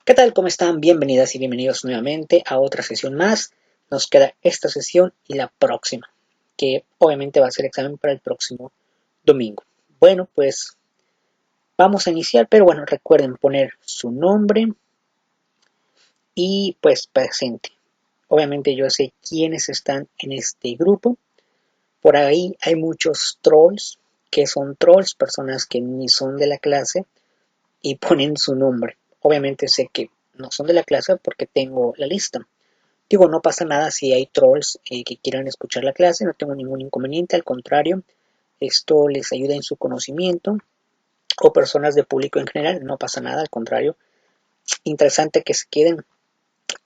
¿Qué tal? ¿Cómo están? Bienvenidas y bienvenidos nuevamente a otra sesión más. Nos queda esta sesión y la próxima, que obviamente va a ser examen para el próximo domingo. Bueno, pues vamos a iniciar, pero bueno, recuerden poner su nombre y pues presente. Obviamente yo sé quiénes están en este grupo. Por ahí hay muchos trolls, que son trolls, personas que ni son de la clase y ponen su nombre. Obviamente sé que no son de la clase porque tengo la lista. Digo, no pasa nada si hay trolls que quieran escuchar la clase, no tengo ningún inconveniente, al contrario, esto les ayuda en su conocimiento o personas de público en general, no pasa nada, al contrario, interesante que se queden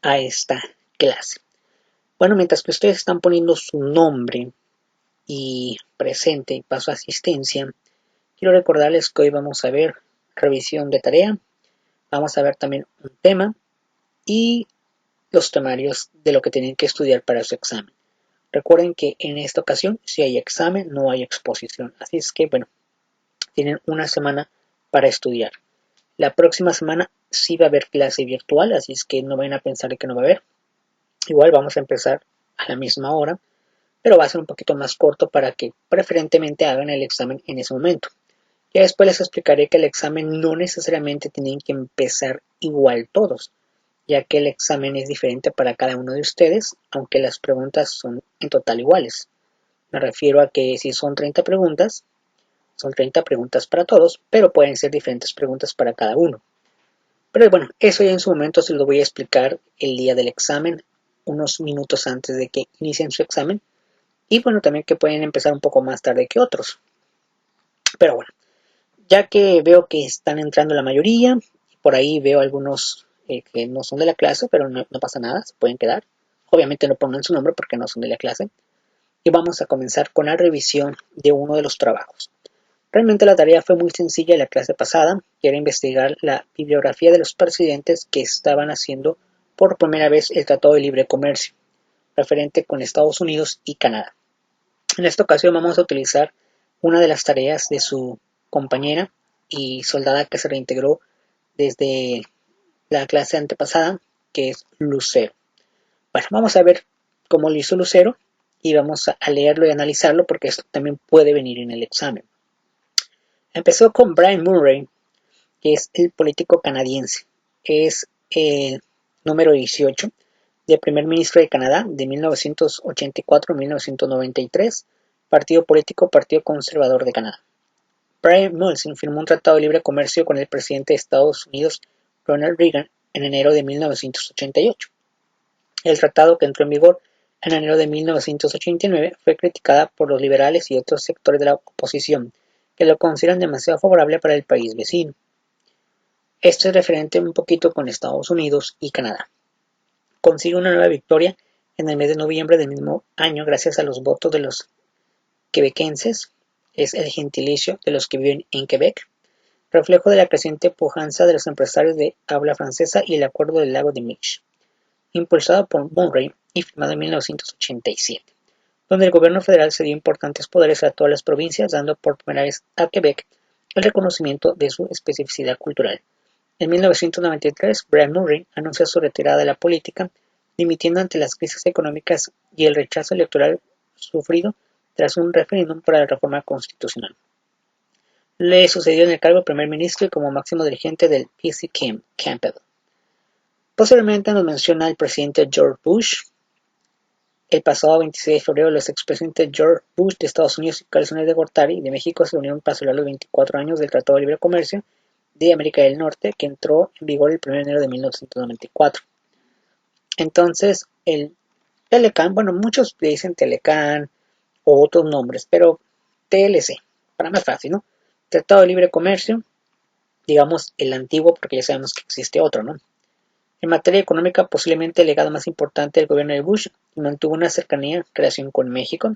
a esta clase. Bueno, mientras que ustedes están poniendo su nombre y presente y paso a asistencia, quiero recordarles que hoy vamos a ver revisión de tarea, vamos a ver también un tema y los temarios de lo que tienen que estudiar para su examen. Recuerden que en esta ocasión si hay examen, no hay exposición. Así es que, bueno, tienen una semana para estudiar. La próxima semana sí va a haber clase virtual, así es que no vayan a pensar que no va a haber. Igual vamos a empezar a la misma hora, pero va a ser un poquito más corto para que preferentemente hagan el examen en ese momento. Ya después les explicaré que el examen no necesariamente tienen que empezar igual todos, ya que el examen es diferente para cada uno de ustedes, aunque las preguntas son en total iguales. Me refiero a que si son 30 preguntas, son 30 preguntas para todos, pero pueden ser diferentes preguntas para cada uno. Pero bueno, eso ya en su momento se lo voy a explicar el día del examen, unos minutos antes de que inicien su examen. Y bueno, también que pueden empezar un poco más tarde que otros. Pero bueno, ya que veo que están entrando la mayoría, por ahí veo algunos que no son de la clase, pero no pasa nada, se pueden quedar. Obviamente no pongan su nombre porque no son de la clase. Y vamos a comenzar con la revisión de uno de los trabajos. Realmente la tarea fue muy sencilla en la clase pasada, que era investigar la bibliografía de los presidentes que estaban haciendo por primera vez el Tratado de Libre Comercio, referente con Estados Unidos y Canadá. En esta ocasión vamos a utilizar una de las tareas de su compañera y soldada que se reintegró desde la clase antepasada, que es Lucero. Bueno, vamos a ver cómo lo hizo Lucero y vamos a leerlo y analizarlo porque esto también puede venir en el examen. Empezó con Brian Murray, que es el político canadiense. Es el número 18 de primer ministro de Canadá de 1984 a 1993, partido político Partido Conservador de Canadá. Brian Mulroney firmó un tratado de libre comercio con el presidente de Estados Unidos, Ronald Reagan, en enero de 1988. El tratado, que entró en vigor en enero de 1989, fue criticada por los liberales y otros sectores de la oposición, que lo consideran demasiado favorable para el país vecino. Esto es referente un poquito con Estados Unidos y Canadá. Consigue una nueva victoria en el mes de noviembre del mismo año gracias a los votos de los quebequenses, es el gentilicio de los que viven en Quebec, reflejo de la creciente pujanza de los empresarios de habla francesa y el Acuerdo del Lago de Mich, impulsado por Murray y firmado en 1987, donde el gobierno federal cedió importantes poderes a todas las provincias, dando por primera vez a Quebec el reconocimiento de su especificidad cultural. En 1993, Brian Murray anunció su retirada de la política, dimitiendo ante las crisis económicas y el rechazo electoral sufrido tras un referéndum para la reforma constitucional. Le sucedió en el cargo de primer ministro y como máximo dirigente del PC Campbell. Posteriormente nos menciona el presidente George Bush. El pasado 26 de febrero, los expresidentes George Bush de Estados Unidos y Carlos Salinas de Gortari de México se unieron para celebrar los 24 años del Tratado de Libre Comercio de América del Norte, que entró en vigor el 1 de enero de 1994. Entonces, el Telecan, bueno, muchos le dicen Telecan o otros nombres, pero TLC, para más fácil, ¿no? Tratado de Libre Comercio, digamos el antiguo, porque ya sabemos que existe otro, ¿no? En materia económica, posiblemente el legado más importante del gobierno de Bush mantuvo una cercanía relación con México.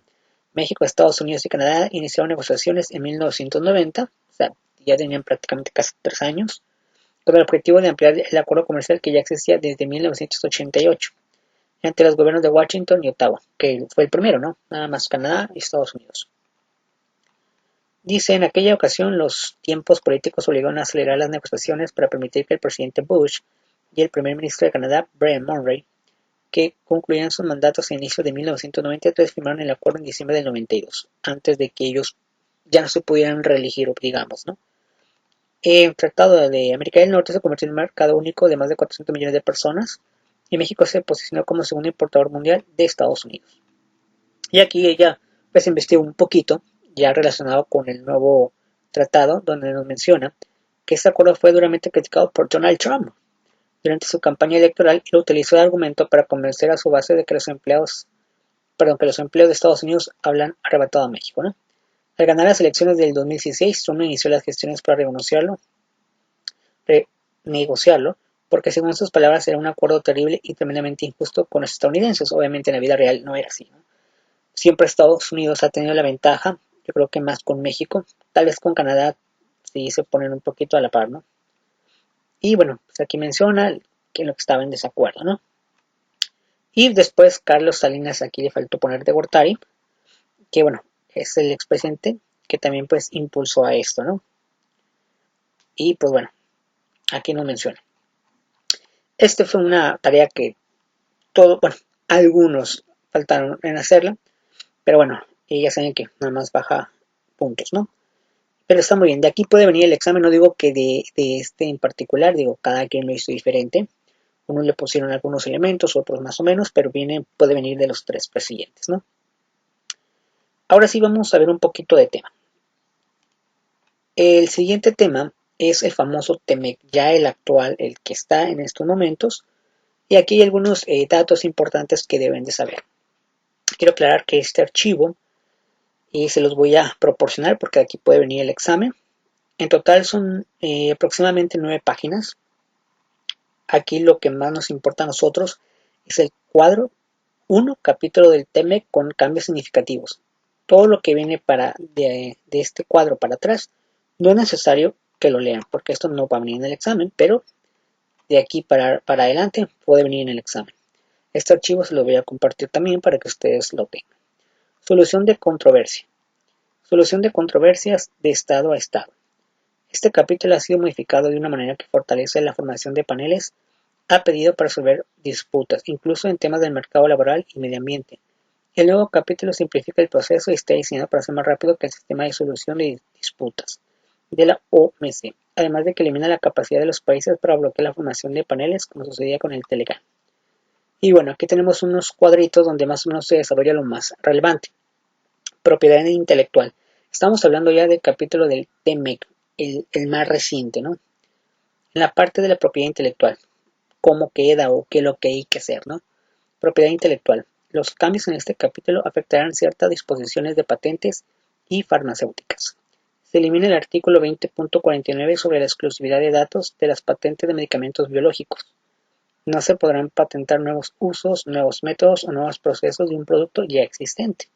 México, Estados Unidos y Canadá iniciaron negociaciones en 1990, o sea, ya tenían prácticamente casi 3 años, con el objetivo de ampliar el acuerdo comercial que ya existía desde 1988 entre los gobiernos de Washington y Ottawa, que fue el primero, ¿no? Nada más Canadá y Estados Unidos. Dice, en aquella ocasión los tiempos políticos obligaron a acelerar las negociaciones para permitir que el presidente Bush y el primer ministro de Canadá, Brian Mulroney, que concluían sus mandatos a inicios de 1993, firmaron el acuerdo en diciembre del 92, antes de que ellos ya no se pudieran reelegir, digamos, ¿no? El Tratado de América del Norte se convirtió en un mercado único de más de 400 millones de personas y México se posicionó como segundo importador mundial de Estados Unidos. Y aquí ella pues investigó un poquito, ya relacionado con el nuevo tratado, donde nos menciona que este acuerdo fue duramente criticado por Donald Trump durante su campaña electoral y lo utilizó de argumento para convencer a su base de que los empleos de Estados Unidos hablan arrebatado a México, ¿no? Al ganar las elecciones del 2016, Trump inició las gestiones para renegociarlo, porque según sus palabras era un acuerdo terrible y tremendamente injusto con los estadounidenses. Obviamente en la vida real no era así, ¿no? Siempre Estados Unidos ha tenido la ventaja, yo creo que más con México, tal vez con Canadá sí se ponen un poquito a la par, ¿no? Y bueno, pues aquí menciona que lo que estaba en desacuerdo, ¿no? Y después Carlos Salinas, aquí le faltó poner de Gortari, que bueno, es el expresidente que también pues impulsó a esto, ¿no? Y pues bueno, aquí nos menciona. Esta fue una tarea que algunos faltaron en hacerla, pero bueno, y ya saben que nada más baja puntos, ¿no? Pero está muy bien, de aquí puede venir el examen, no digo que de este en particular, digo, cada quien lo hizo diferente, unos le pusieron algunos elementos, otros más o menos, pero puede venir de los tres siguientes, ¿no? Ahora sí vamos a ver un poquito de tema. El siguiente tema es el famoso TEMEC, ya el actual, el que está en estos momentos, y aquí hay algunos datos importantes que deben de saber. Quiero aclarar que este archivo, y se los voy a proporcionar porque aquí puede venir el examen, en total son aproximadamente 9 páginas. Aquí lo que más nos importa a nosotros es el cuadro 1, capítulo del TEMEC con cambios significativos. Todo lo que viene de este cuadro para atrás no es necesario que lo lean porque esto no va a venir en el examen, pero de aquí para adelante puede venir en el examen. Este archivo se lo voy a compartir también para que ustedes lo tengan. Solución de controversia. Solución de controversias de estado a estado. Este capítulo ha sido modificado de una manera que fortalece la formación de paneles a pedido para resolver disputas, incluso en temas del mercado laboral y medio ambiente. El nuevo capítulo simplifica el proceso y está diseñado para ser más rápido que el sistema de solución de disputas de la OMC, además de que elimina la capacidad de los países para bloquear la formación de paneles, como sucedía con el Telegram. Y bueno, aquí tenemos unos cuadritos donde más o menos se desarrolla lo más relevante. Propiedad intelectual. Estamos hablando ya del capítulo del TEMEC, el más reciente, ¿no? En la parte de la propiedad intelectual, cómo queda o qué es lo que hay que hacer, ¿no? Propiedad intelectual. Los cambios en este capítulo afectarán ciertas disposiciones de patentes y farmacéuticas. Se elimina el artículo 20.49 sobre la exclusividad de datos de las patentes de medicamentos biológicos. No se podrán patentar nuevos usos, nuevos métodos o nuevos procesos de un producto ya existente.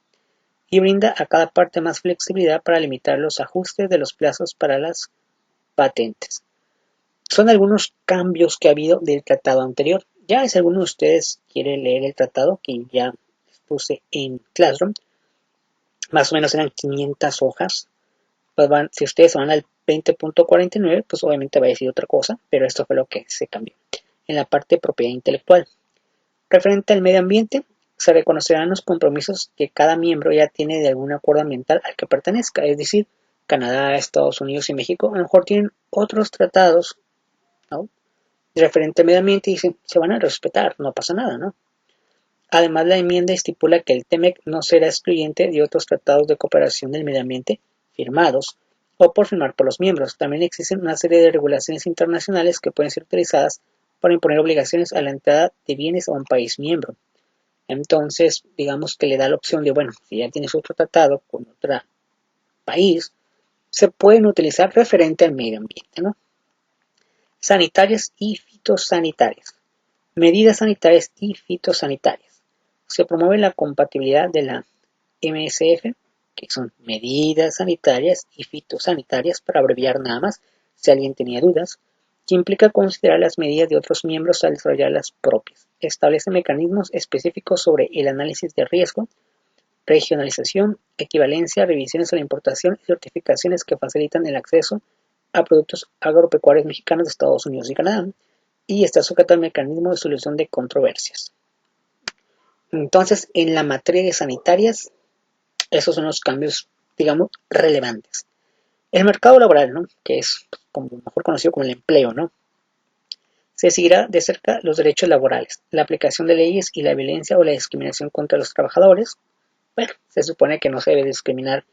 Y brinda a cada parte más flexibilidad para limitar los ajustes de los plazos para las patentes. Son algunos cambios que ha habido del tratado anterior. Ya si alguno de ustedes quiere leer el tratado, que ya puse en Classroom, más o menos eran 500 hojas. Pues si ustedes van al 20.49, pues obviamente va a decir otra cosa, pero esto fue lo que se cambió. En la parte de propiedad intelectual. Referente al medio ambiente, se reconocerán los compromisos que cada miembro ya tiene de algún acuerdo ambiental al que pertenezca, es decir, Canadá, Estados Unidos y México a lo mejor tienen otros tratados, ¿no?, referente al medio ambiente y se van a respetar, no pasa nada, ¿no? Además, la enmienda estipula que el TEMEC no será excluyente de otros tratados de cooperación del medio ambiente firmados o por firmar por los miembros. También existen una serie de regulaciones internacionales que pueden ser utilizadas para imponer obligaciones a la entrada de bienes a un país miembro. Entonces, digamos que le da la opción de, bueno, si ya tienes otro tratado con otro país, se pueden utilizar referente al medio ambiente, ¿no? Sanitarias y fitosanitarias. Medidas sanitarias y fitosanitarias. Se promueve la compatibilidad de la MSF, que son medidas sanitarias y fitosanitarias, para abreviar nada más, si alguien tenía dudas, que implica considerar las medidas de otros miembros al desarrollar las propias. Establece mecanismos específicos sobre el análisis de riesgo, regionalización, equivalencia, revisiones a la importación y certificaciones que facilitan el acceso a productos agropecuarios mexicanos de Estados Unidos y Canadá. y está sujeto al mecanismo de solución de controversias. Entonces, en la materia de sanitarias, esos son los cambios, digamos, relevantes. El mercado laboral, ¿no? Que es como mejor conocido como el empleo, ¿no? Se seguirá de cerca los derechos laborales, la aplicación de leyes y la violencia o la discriminación contra los trabajadores. Bueno, se supone que no se debe discriminar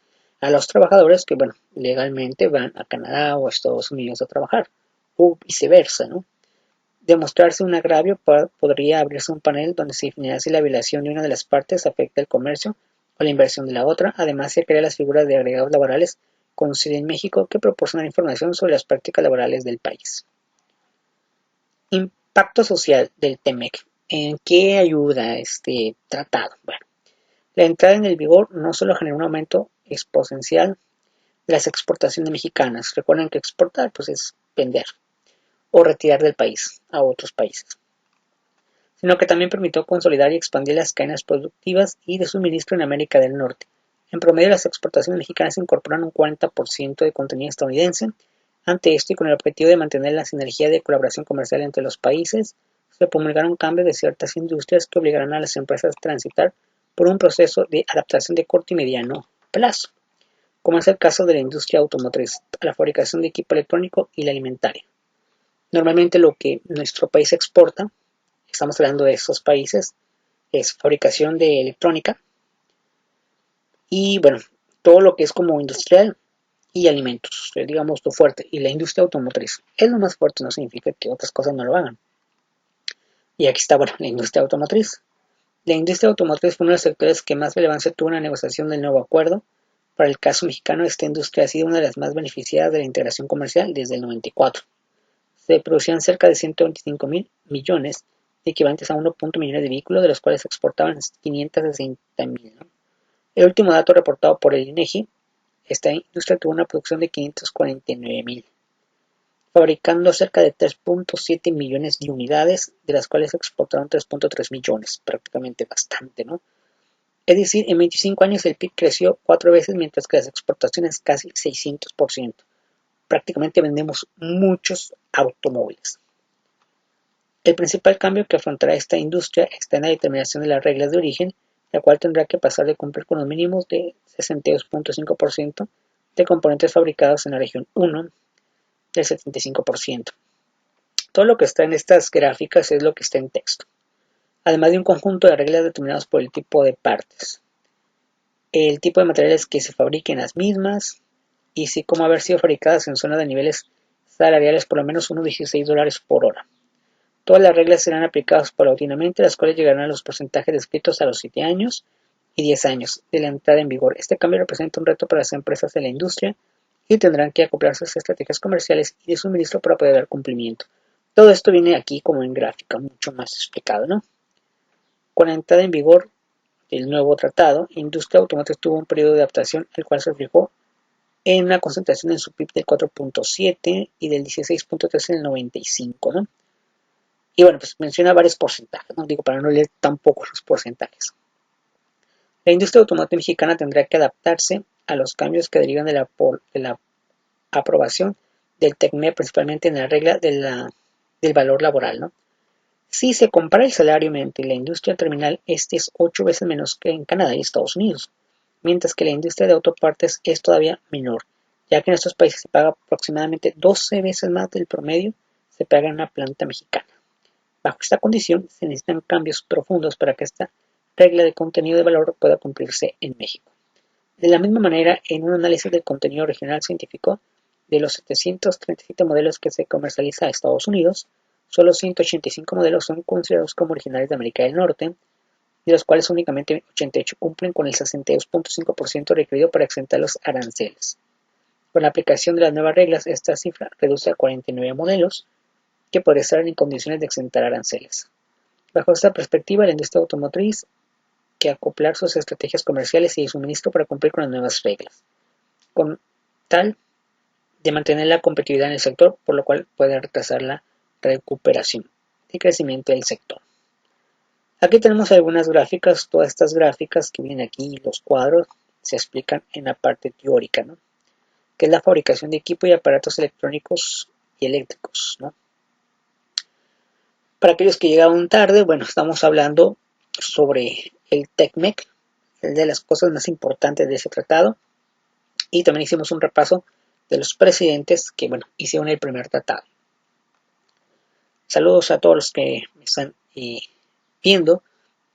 a los trabajadores que, bueno, legalmente van a Canadá o a Estados Unidos a trabajar, o viceversa, ¿no? Demostrarse un agravio, podría abrirse un panel donde se definirá si la violación de una de las partes afecta el comercio o la inversión de la otra. Además, se crea las figuras de agregados laborales con sede en México que proporcionan información sobre las prácticas laborales del país. Impacto social del TEMEC. ¿En qué ayuda este tratado? Bueno, la entrada en el vigor no solo genera un aumento exponencial de las exportaciones mexicanas. Recuerden que exportar pues es vender o retirar del país a otros países, sino que también permitió consolidar y expandir las cadenas productivas y de suministro en América del Norte. En promedio, las exportaciones mexicanas incorporan un 40% de contenido estadounidense. Ante esto, y con el objetivo de mantener la sinergia de colaboración comercial entre los países, se promulgaron cambios de ciertas industrias que obligarán a las empresas a transitar por un proceso de adaptación de corto y mediano plazo, como es el caso de la industria automotriz, la fabricación de equipo electrónico y la alimentaria. Normalmente lo que nuestro país exporta, estamos hablando de esos países, es fabricación de electrónica y bueno, todo lo que es como industrial y alimentos, digamos lo fuerte, y la industria automotriz. Es lo más fuerte, no significa que otras cosas no lo hagan. Y aquí está, bueno, la industria automotriz. La industria automotriz fue uno de los sectores que más relevancia tuvo en la negociación del nuevo acuerdo. Para el caso mexicano, esta industria ha sido una de las más beneficiadas de la integración comercial desde el 94. Se producían cerca de 125,000 millones de equivalentes a 1,1 millones de vehículos, de los cuales se exportaban 560,000, ¿no? El último dato reportado por el INEGI, esta industria tuvo una producción de 549,000, fabricando cerca de 3,7 millones de unidades, de las cuales se exportaron 3,3 millones, prácticamente bastante, ¿no? Es decir, en 25 años el PIB creció 4 veces, mientras que las exportaciones casi 600%. Prácticamente vendemos muchos automóviles. El principal cambio que afrontará esta industria está en la determinación de las reglas de origen, la cual tendrá que pasar de cumplir con los mínimos de 62,5% de componentes fabricados en la región 1 del 75%. Todo lo que está en estas gráficas es lo que está en texto, además de un conjunto de reglas determinadas por el tipo de partes, el tipo de materiales que se fabriquen las mismas, y si como haber sido fabricadas en zonas de niveles salariales por lo menos unos $16 por hora. Todas las reglas serán aplicadas paulatinamente, las cuales llegarán a los porcentajes descritos a los 7 años y 10 años de la entrada en vigor. Este cambio representa un reto para las empresas de la industria y tendrán que acoplar sus estrategias comerciales y de suministro para poder dar cumplimiento. Todo esto viene aquí como en gráfica, mucho más explicado, ¿no? Con la entrada en vigor del nuevo tratado, la industria automotriz tuvo un periodo de adaptación, el cual se reflejó en una concentración en su PIB del 4,7 y del 16,3 en el 95, ¿no? Y bueno, pues menciona varios porcentajes, no digo para no leer tampoco los porcentajes. La industria automotriz mexicana tendrá que adaptarse a los cambios que derivan de la aprobación del TECMEC, principalmente en la regla del valor laboral, ¿no? Si se compara el salario entre la industria terminal, este es 8 veces menos que en Canadá y Estados Unidos, mientras que la industria de autopartes es todavía menor, ya que en estos países se paga aproximadamente 12 veces más del promedio se paga en una planta mexicana. Bajo esta condición, se necesitan cambios profundos para que esta regla de contenido de valor pueda cumplirse en México. De la misma manera, en un análisis del contenido regional científico, de los 737 modelos que se comercializa a Estados Unidos, solo 185 modelos son considerados como originarios de América del Norte, de los cuales únicamente 88 cumplen con el 62,5% requerido para exentar los aranceles. Con la aplicación de las nuevas reglas, esta cifra reduce a 49 modelos que podrían estar en condiciones de exentar aranceles. Bajo esta perspectiva, la industria automotriz que acoplar sus estrategias comerciales y de suministro para cumplir con las nuevas reglas, con tal de mantener la competitividad en el sector, por lo cual puede retrasar la recuperación y crecimiento del sector. Aquí tenemos algunas gráficas, todas estas gráficas que vienen aquí, los cuadros, se explican en la parte teórica, ¿no? Que es la fabricación de equipo y aparatos electrónicos y eléctricos, ¿no? Para aquellos que llegaron tarde, bueno, estamos hablando sobre el TECMEC, de las cosas más importantes de ese tratado, y también hicimos un repaso de los presidentes que, bueno, hicieron el primer tratado. Saludos a todos los que me están viendo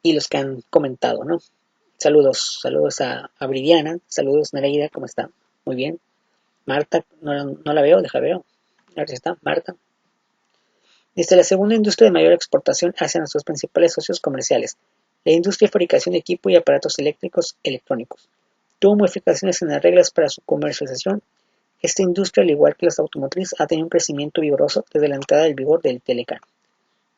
y los que han comentado, ¿no? Saludos a Briviana, saludos Nereida, ¿cómo está? Muy bien. Marta, no la veo, deja veo. A ver si está, Marta. Desde la segunda industria de mayor exportación hacia nuestros principales socios comerciales, la industria de fabricación de equipo y aparatos eléctricos electrónicos. Tuvo modificaciones en las reglas para su comercialización. Esta industria, al igual que las automotriz, ha tenido un crecimiento vigoroso desde la entrada del vigor del Telecán.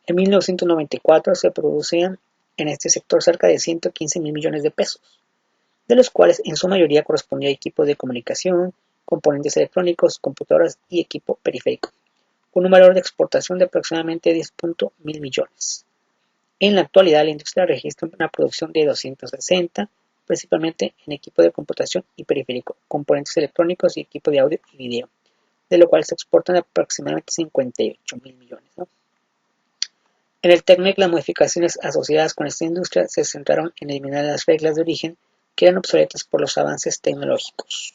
En 1994 se producían en este sector cerca de 115.000 millones de pesos, de los cuales en su mayoría correspondía a equipos de comunicación, componentes electrónicos, computadoras y equipo periférico, con un valor de exportación de aproximadamente 10.000 millones. En la actualidad, la industria registra una producción de 260, principalmente en equipo de computación y periférico, componentes electrónicos y equipo de audio y video, de lo cual se exportan aproximadamente 58.000 millones, ¿no? En el TECMEC, las modificaciones asociadas con esta industria se centraron en eliminar las reglas de origen que eran obsoletas por los avances tecnológicos.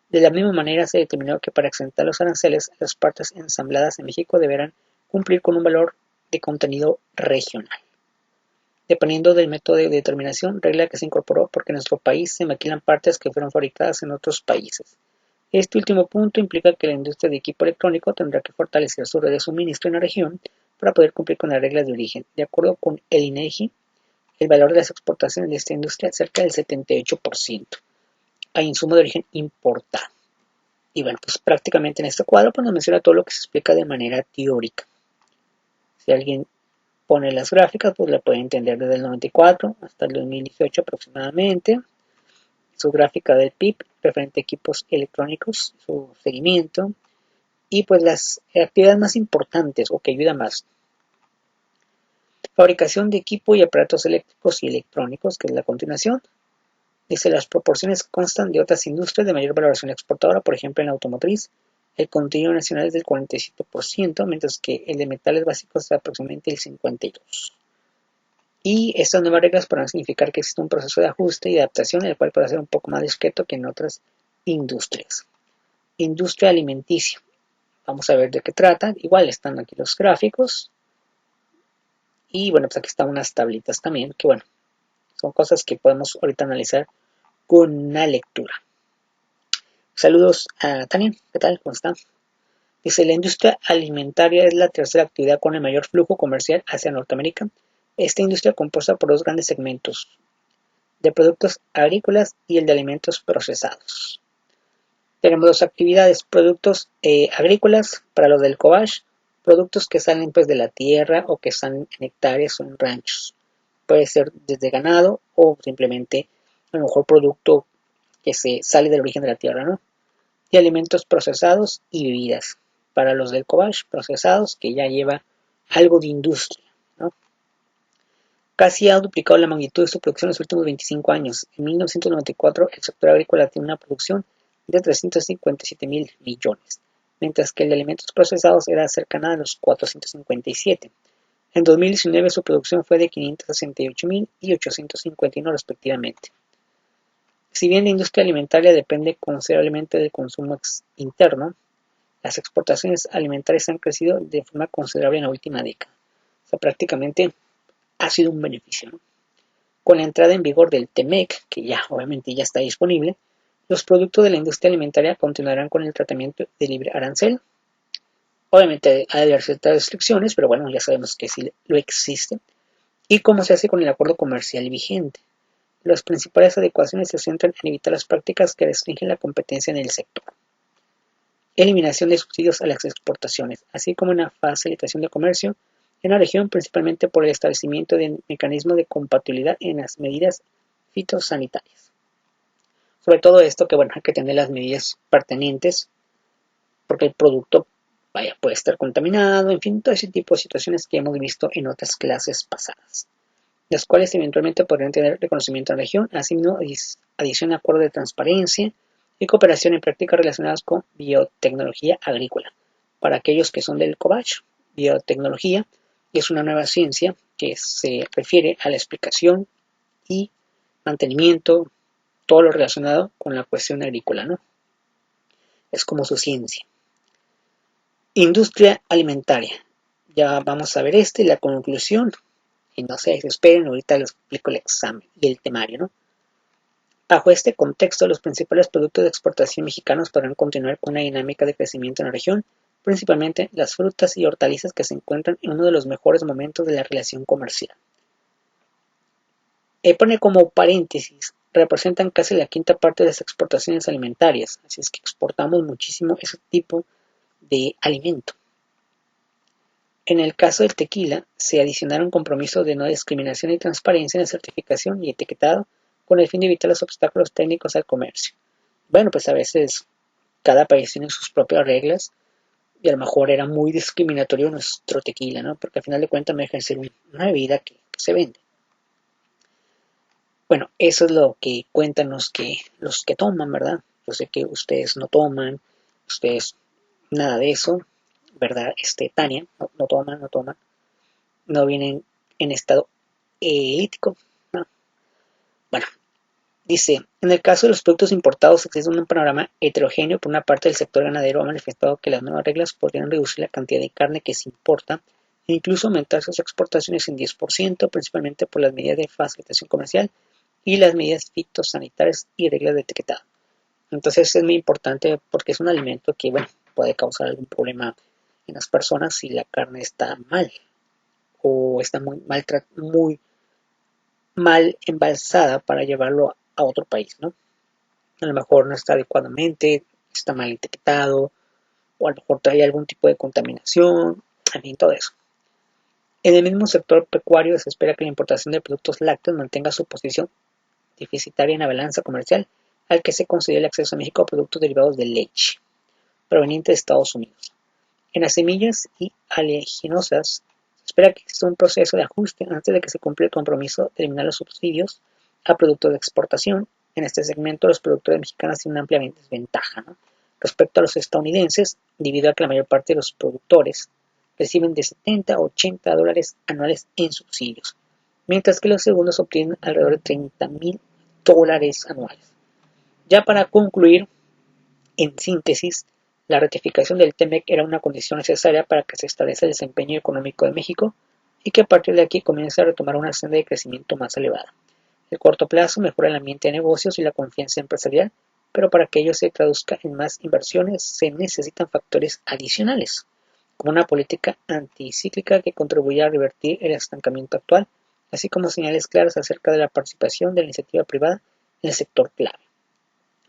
De la misma manera, se determinó que para exentar los aranceles, las partes ensambladas en México deberán cumplir con un valor de contenido regional, dependiendo del método de determinación, regla que se incorporó porque en nuestro país se maquilan partes que fueron fabricadas en otros países. Este último punto implica que la industria de equipo electrónico tendrá que fortalecer su red de suministro en la región para poder cumplir con las reglas de origen. De acuerdo con el INEGI, el valor de las exportaciones de esta industria es cerca del 78% a insumo de origen importado. Y bueno, pues prácticamente en este cuadro pues nos menciona todo lo que se explica de manera teórica. Si alguien pone las gráficas, pues la puede entender desde el 94 hasta el 2018 aproximadamente. Su gráfica del PIB referente a equipos electrónicos, su seguimiento y pues las actividades más importantes o que ayudan más. Fabricación de equipo y aparatos eléctricos y electrónicos, que es la continuación. Dice, las proporciones constan de otras industrias de mayor valoración exportadora, por ejemplo en la automotriz, el contenido nacional es del 47%, mientras que el de metales básicos es aproximadamente el 52%. Y estas nuevas reglas podrán significar que existe un proceso de ajuste y adaptación, el cual puede ser un poco más discreto que en otras industrias. Industria alimenticia. Vamos a ver de qué trata. Igual están aquí los gráficos. Y bueno, pues aquí están unas tablitas también, que bueno, son cosas que podemos ahorita analizar con una lectura. Saludos a Tania, ¿qué tal? ¿Cómo está? Dice, la industria alimentaria es la tercera actividad con el mayor flujo comercial hacia Norteamérica. Esta industria compuesta por dos grandes segmentos, de productos agrícolas y el de alimentos procesados. Tenemos dos actividades, productos agrícolas para los del cobach, productos que salen pues de la tierra o que están en hectáreas o en ranchos. Puede ser desde ganado o simplemente a lo mejor producto que se sale del origen de la tierra, ¿no? Y alimentos procesados y bebidas para los del cobach, procesados, que ya lleva algo de industria, ¿no? Casi ha duplicado la magnitud de su producción en los últimos 25 años. En 1994 el sector agrícola tiene una producción de 357.000 millones, mientras que el de alimentos procesados era cercana a los 457. En 2019 su producción fue de 568.000 y 851 respectivamente. Si bien la industria alimentaria depende considerablemente del consumo interno, las exportaciones alimentarias han crecido de forma considerable en la última década. O sea, prácticamente ha sido un beneficio, ¿no? Con la entrada en vigor del TEMEC, que ya obviamente ya está disponible, los productos de la industria alimentaria continuarán con el tratamiento de libre arancel. Obviamente hay ciertas restricciones, pero bueno, ya sabemos que sí lo existe. Y cómo se hace con el acuerdo comercial vigente. Las principales adecuaciones se centran en evitar las prácticas que restringen la competencia en el sector. Eliminación de subsidios a las exportaciones, así como una facilitación de comercio en la región, principalmente por el establecimiento de mecanismos de compatibilidad en las medidas fitosanitarias. Sobre todo esto que bueno, hay que tener las medidas pertinentes porque el producto puede estar contaminado, en fin, todo ese tipo de situaciones que hemos visto en otras clases pasadas, las cuales eventualmente podrían tener reconocimiento en la región, asimismo adición a acuerdos de transparencia y cooperación en prácticas relacionadas con biotecnología agrícola, para aquellos que son del cobach, biotecnología, es una nueva ciencia que se refiere a la explicación y mantenimiento, todo lo relacionado con la cuestión agrícola, ¿no? Es como su ciencia. Industria alimentaria. Ya vamos a ver la conclusión. Y no se desesperen, ahorita les explico el examen y el temario, ¿no? Bajo este contexto, los principales productos de exportación mexicanos podrán continuar con una dinámica de crecimiento en la región, principalmente las frutas y hortalizas que se encuentran en uno de los mejores momentos de la relación comercial. Pone como paréntesis, representan casi la quinta parte de las exportaciones alimentarias, así es que exportamos muchísimo ese tipo de alimento. En el caso del tequila, se adicionaron compromisos de no discriminación y transparencia en la certificación y etiquetado con el fin de evitar los obstáculos técnicos al comercio. Bueno, pues a veces cada país tiene sus propias reglas y a lo mejor era muy discriminatorio nuestro tequila, ¿no? Porque al final de cuentas no deja de ser una bebida que se vende. Bueno, eso es lo que cuentan los que toman, ¿verdad? Yo sé que ustedes no toman, ustedes nada de eso, ¿verdad? Tania, no toman, no vienen en estado elítico, ¿no? Bueno, dice, en el caso de los productos importados existe un panorama heterogéneo. Por una parte, el sector ganadero ha manifestado que las nuevas reglas podrían reducir la cantidad de carne que se importa e incluso aumentar sus exportaciones en 10%, principalmente por las medidas de facilitación comercial y las medidas fitosanitarias y reglas de etiquetado. Entonces es muy importante porque es un alimento que, bueno, puede causar algún problema en las personas si la carne está mal o está muy mal embalsada para llevarlo a otro país, ¿no? A lo mejor no está adecuadamente, está mal etiquetado, o a lo mejor trae algún tipo de contaminación, en fin, todo eso. En el mismo sector pecuario se espera que la importación de productos lácteos mantenga su posición deficitaria en la balanza comercial, al que se considera el acceso a México a productos derivados de leche, provenientes de Estados Unidos. En las semillas y oleaginosas se espera que exista un proceso de ajuste antes de que se cumpla el compromiso de eliminar los subsidios a productos de exportación. En este segmento los productores mexicanos tienen una amplia desventaja, ¿no? Respecto a los estadounidenses, debido a que la mayor parte de los productores reciben de 70 a 80 dólares anuales en subsidios, mientras que los segundos obtienen alrededor de 30,000 dólares anuales. Ya para concluir, en síntesis, la ratificación del TEMEC era una condición necesaria para que se establezca el desempeño económico de México y que a partir de aquí comience a retomar una senda de crecimiento más elevada. El corto plazo mejora el ambiente de negocios y la confianza empresarial, pero para que ello se traduzca en más inversiones se necesitan factores adicionales, como una política anticíclica que contribuya a revertir el estancamiento actual, así como señales claras acerca de la participación de la iniciativa privada en el sector clave.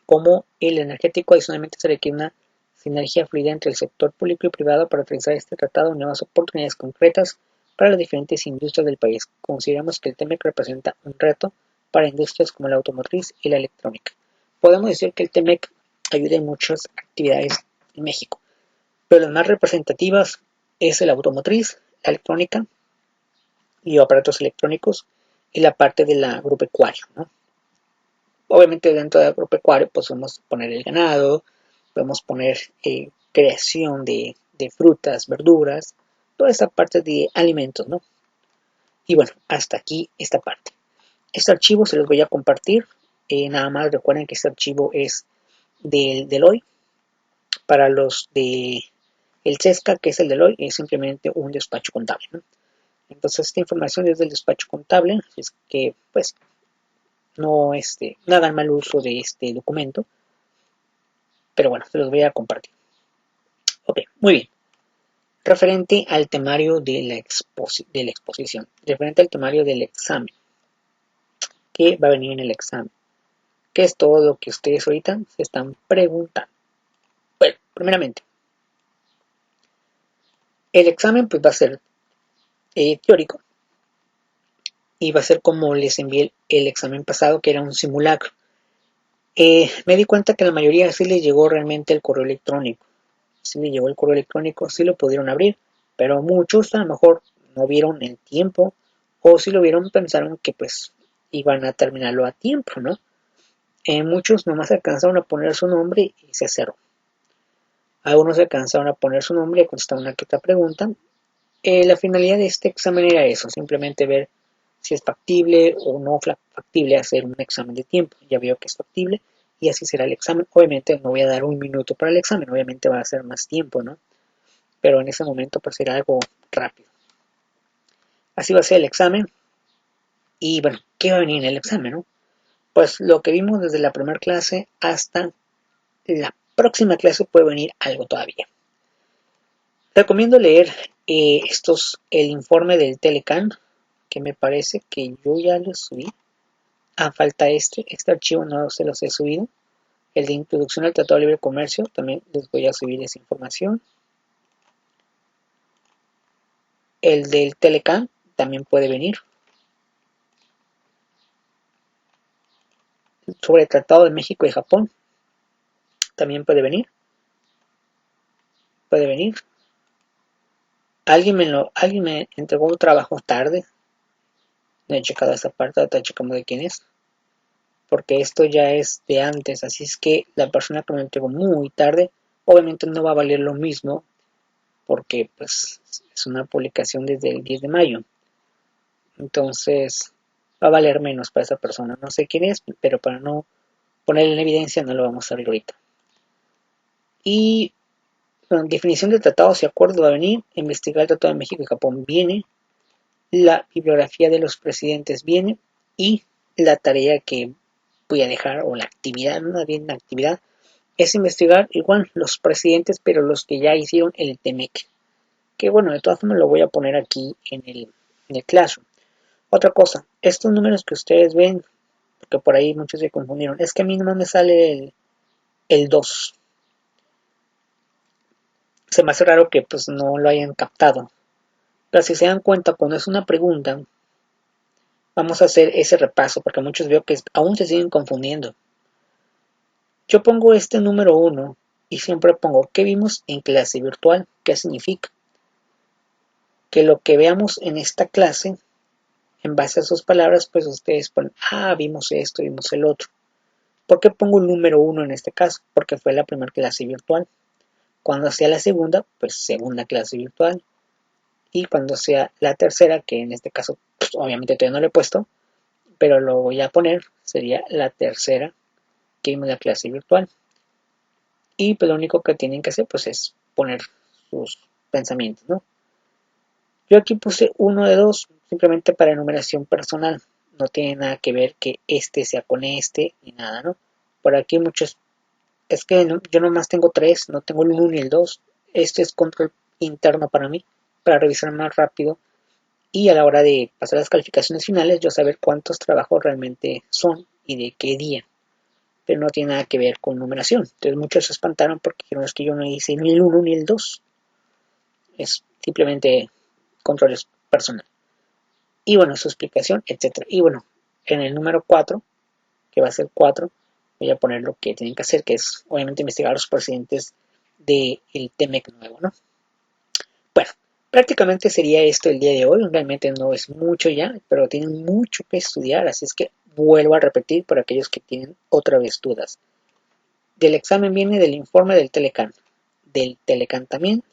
Como el energético, adicionalmente se requiere una sinergia fluida entre el sector público y privado para utilizar este tratado en nuevas oportunidades concretas para las diferentes industrias del país. Consideramos que el TEMEC representa un reto para industrias como la automotriz y la electrónica. Podemos decir que el TEMEC ayuda en muchas actividades en México, pero las más representativas es la automotriz, la electrónica y aparatos electrónicos y la parte del agropecuario, ¿no? Obviamente dentro del agropecuario pues podemos poner el ganado, podemos poner creación de frutas, verduras, toda esta parte de alimentos, ¿no? Y bueno, hasta aquí esta parte. Este archivo se los voy a compartir. Nada más recuerden que este archivo es del Deloitte. Para los de el CESCA, que es el Deloitte, es simplemente un despacho contable, ¿no? Entonces esta información es del despacho contable, es que pues no hagan mal uso de este documento, pero bueno, se los voy a compartir. Ok, muy bien. Referente al temario de la exposición, referente al temario del examen, que va a venir en el examen, que es todo lo que ustedes ahorita se están preguntando. Bueno, primeramente, el examen pues va a ser teórico y va a ser como les envié el examen pasado, que era un simulacro. Me di cuenta que a la mayoría sí les llegó realmente el correo electrónico. Sí les llegó el correo electrónico, sí lo pudieron abrir, pero muchos a lo mejor no vieron el tiempo, o si lo vieron pensaron que pues iban a terminarlo a tiempo, ¿no? Muchos nomás alcanzaron a poner su nombre y se cerró. Algunos alcanzaron a poner su nombre y a contestar una que otra pregunta, La finalidad de este examen era eso, simplemente ver si es factible o no factible hacer un examen de tiempo. Ya veo que es factible y así será el examen. Obviamente no voy a dar un minuto para el examen, obviamente va a ser más tiempo, ¿no? Pero en ese momento pues será algo rápido. Así va a ser el examen y bueno, ¿qué va a venir en el examen, no? Pues lo que vimos desde la primera clase hasta la próxima clase puede venir algo todavía. Recomiendo leer el informe del Telecan, que me parece que yo ya lo subí. Falta este archivo no se los he subido. El de introducción al Tratado de Libre Comercio, también les voy a subir esa información. El del Telecan también puede venir. Sobre el Tratado de México y Japón, también puede venir. Puede venir. Alguien me entregó un trabajo tarde. No he checado esa parte, ahorita checamos de quién es. Porque esto ya es de antes, así es que la persona que me entregó muy tarde, obviamente no va a valer lo mismo, porque pues es una publicación desde el 10 de mayo. Entonces va a valer menos para esa persona. No sé quién es, pero para no ponerle en evidencia no lo vamos a abrir ahorita. Y bueno, definición de tratados y acuerdos va a venir, investigar el Tratado de México y Japón viene, la bibliografía de los presidentes viene y la tarea que voy a dejar, o la actividad, no bien la actividad, es investigar igual los presidentes, pero los que ya hicieron el TEMEC. Que bueno, de todas formas lo voy a poner aquí en el Classroom. Otra cosa, estos números que ustedes ven, porque por ahí muchos se confundieron, es que a mí nomás me sale el 2. Se me hace raro que pues no lo hayan captado. Pero si se dan cuenta, cuando es una pregunta, vamos a hacer ese repaso, porque muchos veo que aún se siguen confundiendo. Yo pongo este número 1 y siempre pongo ¿qué vimos en clase virtual? ¿Qué significa? Que lo que veamos en esta clase, en base a sus palabras, pues ustedes ponen, vimos esto, vimos el otro. ¿Por qué pongo el número 1 en este caso? Porque fue la primera clase virtual. Cuando sea la segunda, pues segunda clase virtual. Y cuando sea la tercera, que en este caso, pues, obviamente todavía no lo he puesto, pero lo voy a poner, sería la tercera que vimos la clase virtual. Y pues lo único que tienen que hacer pues es poner sus pensamientos, ¿no? Yo aquí puse uno de 2 simplemente para enumeración personal. No tiene nada que ver que este sea con este ni nada, ¿no? Por aquí muchos, es que no, yo nomás tengo 3, no tengo el 1 ni el 2. Este es control interno para mí, para revisar más rápido y a la hora de pasar las calificaciones finales yo saber cuántos trabajos realmente son y de qué día. Pero no tiene nada que ver con numeración. Entonces muchos se espantaron porque dijeron es que yo no hice ni el 1 ni el 2. Es simplemente control personal. Y bueno, su explicación, etcétera. Y bueno, en el número 4, que va a ser 4, voy a poner lo que tienen que hacer, que es obviamente investigar a los presidentes del TEMEC nuevo, ¿no? Bueno, prácticamente sería esto el día de hoy. Realmente no es mucho ya, pero tienen mucho que estudiar, así es que vuelvo a repetir para aquellos que tienen otra vez dudas. Del examen viene del informe del Telecan. Del Telecan también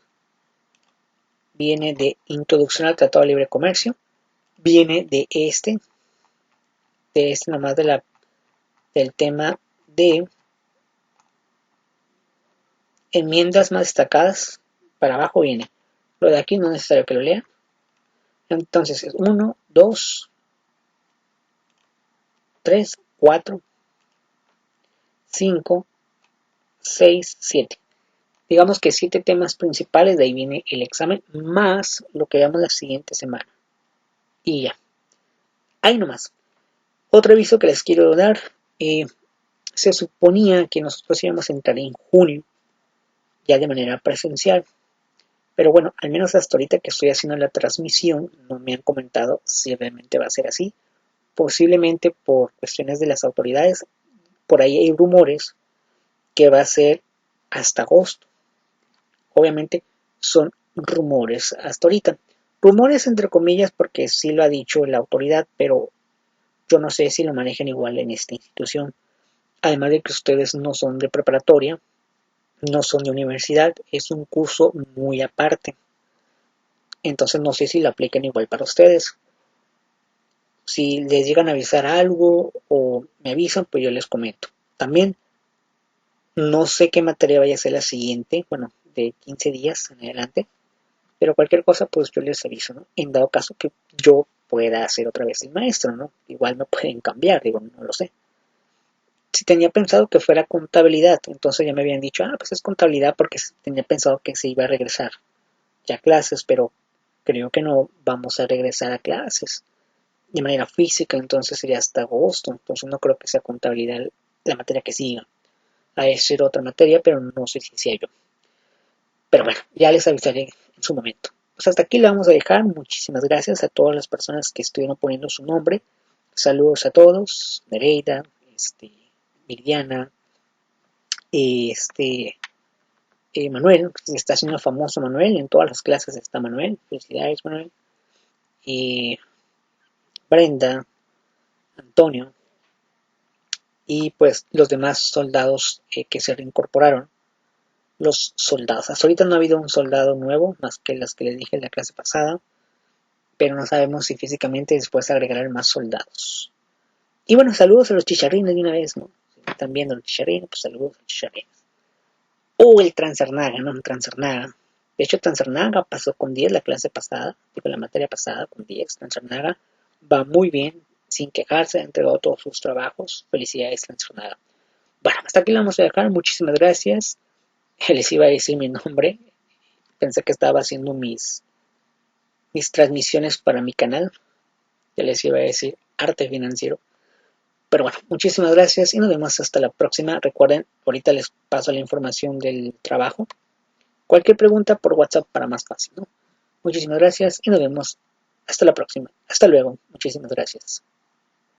viene de Introducción al Tratado de Libre Comercio. Viene de este nomás del tema de enmiendas más destacadas. Para abajo viene. Lo de aquí no es necesario que lo lea. Entonces es 1, 2, 3, 4, 5, 6, 7. Digamos que 7 temas principales, de ahí viene el examen, más lo que veamos la siguiente semana. Y ya. Ahí nomás. Otro aviso que les quiero dar. Se suponía que nosotros íbamos a entrar en junio, ya de manera presencial. Pero bueno, al menos hasta ahorita que estoy haciendo la transmisión, no me han comentado si realmente va a ser así. Posiblemente por cuestiones de las autoridades, por ahí hay rumores que va a ser hasta agosto. Obviamente son rumores hasta ahorita. Rumores entre comillas porque sí lo ha dicho la autoridad, pero yo no sé si lo manejan igual en esta institución. Además de que ustedes no son de preparatoria, no son de universidad, es un curso muy aparte. Entonces no sé si lo apliquen igual para ustedes. Si les llegan a avisar algo o me avisan, pues yo les comento. También no sé qué materia vaya a ser la siguiente, bueno, de 15 días en adelante, pero cualquier cosa, pues yo les aviso, ¿no? En dado caso que yo pueda hacer otra vez el maestro, ¿no? Igual me pueden cambiar, digo, no lo sé. Si tenía pensado que fuera contabilidad, entonces ya me habían dicho, pues es contabilidad porque tenía pensado que se iba a regresar ya a clases, pero creo que no vamos a regresar a clases de manera física, entonces sería hasta agosto, entonces no creo que sea contabilidad la materia que siga. A ser otra materia, pero no sé si sea yo. Pero bueno, ya les avisaré en su momento. Pues hasta aquí lo vamos a dejar. Muchísimas gracias a todas las personas que estuvieron poniendo su nombre. Saludos a todos. Nereida, Miriana, este, Manuel, que está haciendo famoso Manuel. En todas las clases está Manuel. Felicidades, Manuel. Eh, Brenda, Antonio y pues los demás soldados que se reincorporaron. Los soldados. Hasta ahorita no ha habido un soldado nuevo, más que las que les dije en la clase pasada, pero no sabemos si físicamente después agregarán más soldados. Y bueno, saludos a los chicharrines de una vez, ¿no? Si están viendo los chicharrines, pues saludos a los chicharrines. El Transernaga, ¿no? El Transernaga. De hecho, Transernaga pasó con 10 la clase pasada, tipo la materia pasada con 10. Transernaga va muy bien, sin quejarse, ha entregado todos sus trabajos. Felicidades, Transernaga. Bueno, hasta aquí lo vamos a dejar. Muchísimas gracias. Les iba a decir mi nombre. Pensé que estaba haciendo mis transmisiones para mi canal. Ya les iba a decir arte financiero. Pero bueno, muchísimas gracias y nos vemos hasta la próxima. Recuerden, ahorita les paso la información del trabajo. Cualquier pregunta por WhatsApp para más fácil, ¿no? Muchísimas gracias y nos vemos hasta la próxima. Hasta luego. Muchísimas gracias.